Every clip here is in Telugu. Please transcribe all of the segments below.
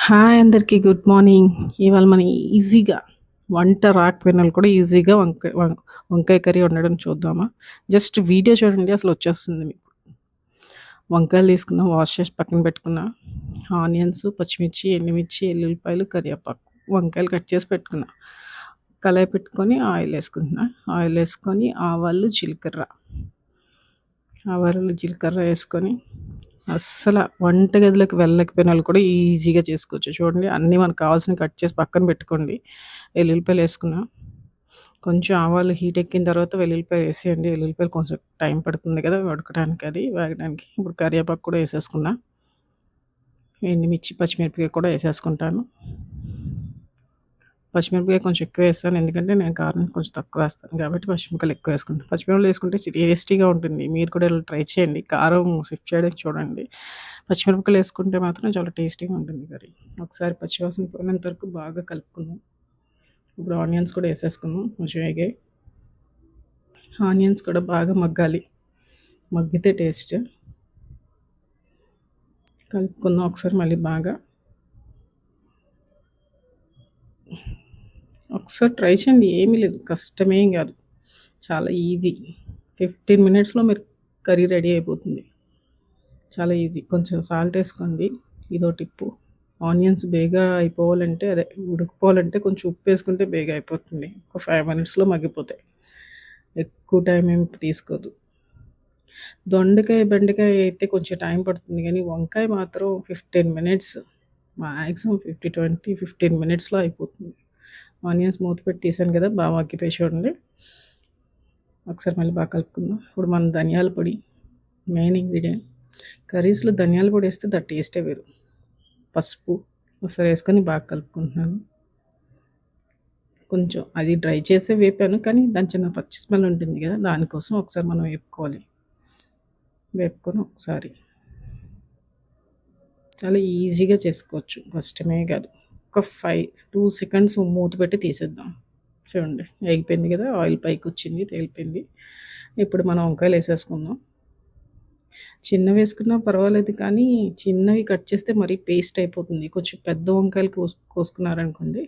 హాయ్ అందరికీ గుడ్ మార్నింగ్. ఇవాళ మనం ఈజీగా వంట రాకపోయినోళ్ళు కూడా ఈజీగా వంకాయ కర్రీ వండడం చూద్దామా? జస్ట్ వీడియో చూడండి అసలొచ్చేస్తుంది మీకు. వంకాయలు తీసుకున్నా, వాష్ చేసి పక్కన పెట్టుకున్నా. ఆనియన్స్, పచ్చిమిర్చి, ఎండుమిర్చి, ఎల్లుల్లిపాయలు, కరివేపాకు, వంకాయలు కట్ చేసి పెట్టుకున్నా. కళాయి పెట్టుకొని ఆయిలేసుకుంటున్నా. ఆయిలేసుకొని ఆవాలు, జీలకర్ర, ఆవాలు, జీలకర్ర ఏసుకొని అస్సల వంటగదిలోకి వెళ్ళకపోయినోళ్ళు కూడా ఈజీగా చేసుకోవచ్చు. చూడండి అన్నీ మనకు కావాల్సినవి కట్ చేసి పక్కన పెట్టుకోండి. ఎల్లుల్లిపాయలేసుకున్నా. కొంచెం ఆవాలు హీట్ ఎక్కిన తర్వాత వెల్లుల్లిపాయలేసేయండి. ఎల్లుల్లిపాయలు కొంచెం టైం పడుతుంది కదా ఉడకడానికి అది వేగడానికి. ఇప్పుడు కరివేపాకు కూడా ఏసేసుకున్నా. ఎండుమిర్చి, పచ్చిమిరపకాయ కూడా ఏసేసుకుంటాను. పచ్చిమిరపకాయ కొంచెం ఎక్కువేస్తాను. ఎందుకంటే నేను కారం కొంచెం తక్కువేస్తాను కాబట్టి పచ్చిమిరపకాయలు ఎక్కువేసుకుంటాను. పచ్చిమిరపకాయలు వేసుకుంటే టేస్టీగా ఉంటుంది. మీరు కూడా ఇలా ట్రై చేయండి. కారం షిఫ్ట్ చేయడానికి చూడండి. పచ్చిమిరపకాయలు వేసుకుంటే మాత్రం చాలా టేస్టీగా ఉంటుంది కర్రీ. ఒకసారి పచ్చివాసన పోయినంత వరకు బాగా కలుపుకుందాం. ఇప్పుడు ఆనియన్స్ కూడా వేసేసుకుందాం. కొంచెం వేగాయి. ఆనియన్స్ కూడా బాగా మగ్గాలి. మగ్గితే టేస్ట్. కలుపుకుందాం ఒకసారి మళ్ళీ బాగా. ఒకసారి ట్రై చేయండి. ఏమీ లేదు. కష్టమేం కాదు. చాలా ఈజీ. 15 మినిట్స్‌లో మీరు కర్రీ రెడీ అయిపోతుంది. చాలా ఈజీ. కొంచెం సాల్ట్ ఏసుకోండి. ఇదో టిప్పు. ఆనియన్స్ బేగా అయిపోవాలంటే ఉడికిపోవాలంటే కొంచెం ఉప్పేసుకుంటే బేగా అయిపోతుంది. ఒక 5 మినిట్స్‌లో మగ్గిపోతాయి. ఎక్కువ టైం ఏం తీసుకోదు. దొండకాయ, బెండకాయ అయితే కొంచెం టైం పడుతుంది గానీ, వంకాయ మాత్రం 15 మినిట్స్ మాక్సిమం 15 మినిట్స్‌లో అయిపోతుంది. ఆనియన్స్ మూత పెట్టి తీసాను కదా! బాగా మగ్గిపోయాయి చూడండి. ఒకసారి మళ్ళీ బాగా కలుపుకుందాం. ఇప్పుడు మనం ధనియాల పొడి మెయిన్ ఇంగ్రీడియంట్. కర్రీస్‌లో ధనియాల పొడి వేస్తే టేస్టే వేరు. పసుపు ఒకసారి వేసుకొని బాగా కలుపుకుంటున్నాను. కొంచెం అది డ్రై చేసే వేపాను కానీ దాని చిన్న పచ్చి స్మెల్ ఉంటుంది కదా! దానికోసం ఒకసారి మనం వేపుకోవాలి. వేపుకొని ఒకసారి చాలా ఈజీగా చేసుకోవచ్చు. కష్టమే కాదు. ఒక 2 సెకండ్స్ మూత పెట్టి తీసేద్దాం. చూడండి ఎగిపోయింది కదా! ఆయిల్ పైకొచ్చింది, తేలిపోయింది. ఇప్పుడు మనం వంకాయలు వేసేసుకుందాం. చిన్నవేసుకున్నా పర్వాలేదు కానీ, చిన్నవి కట్ చేస్తే మరీ పేస్ట్ అయిపోతుంది. కొంచెం పెద్ద వంకాయలు కోసుకున్నారనుకోండి,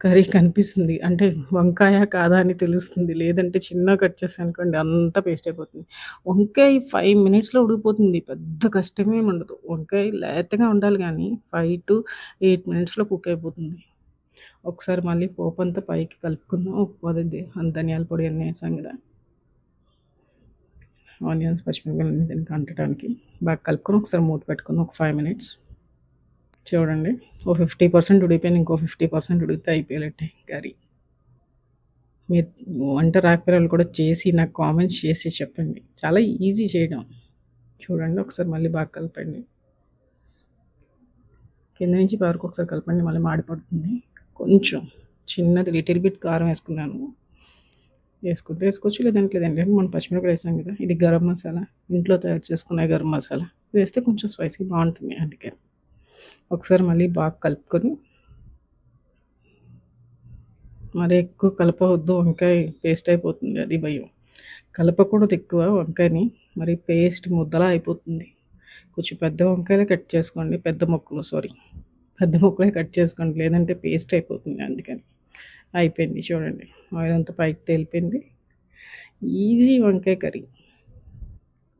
కర్రీ కనిపిస్తుంది. అంటే వంకాయ కాదా అని తెలుస్తుంది. లేదంటే చిన్నగా కట్ చేశాననుకోండి అంతా పేస్ట్ అయిపోతుంది. వంకాయ 5 మినిట్స్‌లో ఉడికిపోతుంది. పెద్ద కష్టమేమి ఉండదు. వంకాయ లేతగా ఉండాలి గానీ 5-8 మినిట్స్‌లో కుక్ అయిపోతుంది. ఒకసారి మళ్ళీ పోపంతా పైకి కలుపుకుందాం. అదేంటి ధనియాల పొడి అన్నీ ఏసాం కదా! ఆనియన్స్, పచ్చిమిరపకాయలు దీనికి అంటడానికి బాగా కలుపుకొని ఒకసారి మూత పెట్టుకుందాం ఒక 5 మినిట్స్. చూడండి ఓ 50% ఉడికిపోయింది. ఇంకో 50% ఉడికితే అయిపోయేటట్టే కర్రీ. మీరు వంట రాకపోయినోళ్ళు కూడా చేసి నాకు కామెంట్స్ చేసి చెప్పండి. చాలా ఈజీ చేయడం. చూడండి ఒకసారి మళ్ళీ బాగా కలపండి. కింద నుంచి పై వరకు ఒకసారి కలపండి. మళ్ళీ మాడిపడుతుంది. కొంచెం చిన్నది లిటిల్ బిట్ కారం వేసుకున్నాను. వేసుకుంటే వేసుకోవచ్చు, లేదంటే మనం పచ్చిమిరపకాయలు వేసాం కదా! ఇది గరం మసాలా. ఇంట్లో తయారు చేసుకునే గరం మసాలా. వేస్తే కొంచెం స్పైసీ బావుంటుంది అందుకని. ఒకసారి మళ్ళీ బాగా కలుపుకొని మరి ఎక్కువ కలపవద్దు. వంకాయ పేస్ట్ అయిపోతుంది. అది భయం. కలపకూడదు ఎక్కువ వంకాయని. మరి పేస్ట్ ముద్దలా అయిపోతుంది. కొంచెం పెద్ద వంకాయలే కట్ చేసుకోండి. పెద్ద ముక్కలే కట్ చేసుకోండి. లేదంటే పేస్ట్ అయిపోతుంది అందుకని. అయిపోయింది చూడండి. ఆయిల్ అంతా పైకి తేలిపోయింది. ఈజీ వంకాయ కర్రీ.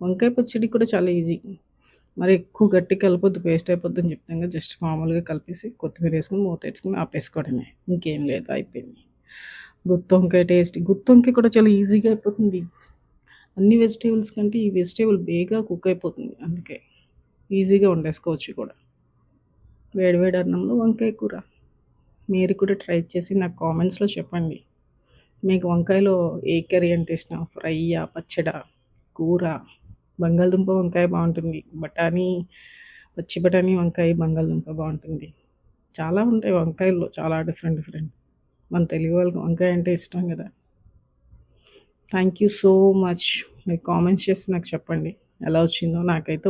వంకాయ పచ్చడి కూడా చాలా ఈజీ. మరి ఎక్కువ గట్టిగా కలపొద్దు, పేస్ట్ అయిపోద్దని చెప్తాం కదా! జస్ట్ మామూలుగా కలిపేసి కొత్తిమీర వేసుకొని మూతేసుకొని ఆపేసుకోవడమే. ఇంకేం లేదు అయిపోయింది. గుత్తి వంకాయ కూడా చాలా ఈజీగా అయిపోతుంది. అన్ని వెజిటేబుల్స్ కంటే ఈ వెజిటేబుల్ బేగా కుక్ అయిపోతుంది. అందుకే ఈజీగా వండేసుకోవచ్చు కూడా. వేడి వేడి అన్నంలో వంకాయ కూర. మీరు కూడా ట్రై చేసి నాకు కామెంట్స్‌లో చెప్పండి. మీకు వంకాయలో ఏ కర్రీ అంటే ఇష్టం? ఫ్రైయా? పచ్చడా? కూర? బంగాళదుంప వంకాయ బావుంటుంది. పచ్చి బఠానీ వంకాయ, బంగాళదుంప బావుంటుంది. చాలా ఉంటాయి వంకాయల్లో చాలా డిఫరెంట్. మన తెలుగు వాళ్ళకి వంకాయ అంటే ఇష్టం కదా! Thank you so much. మీరు కామెంట్స్ చేసి నాకు చెప్పండి ఎలా వచ్చిందో. నాకైతే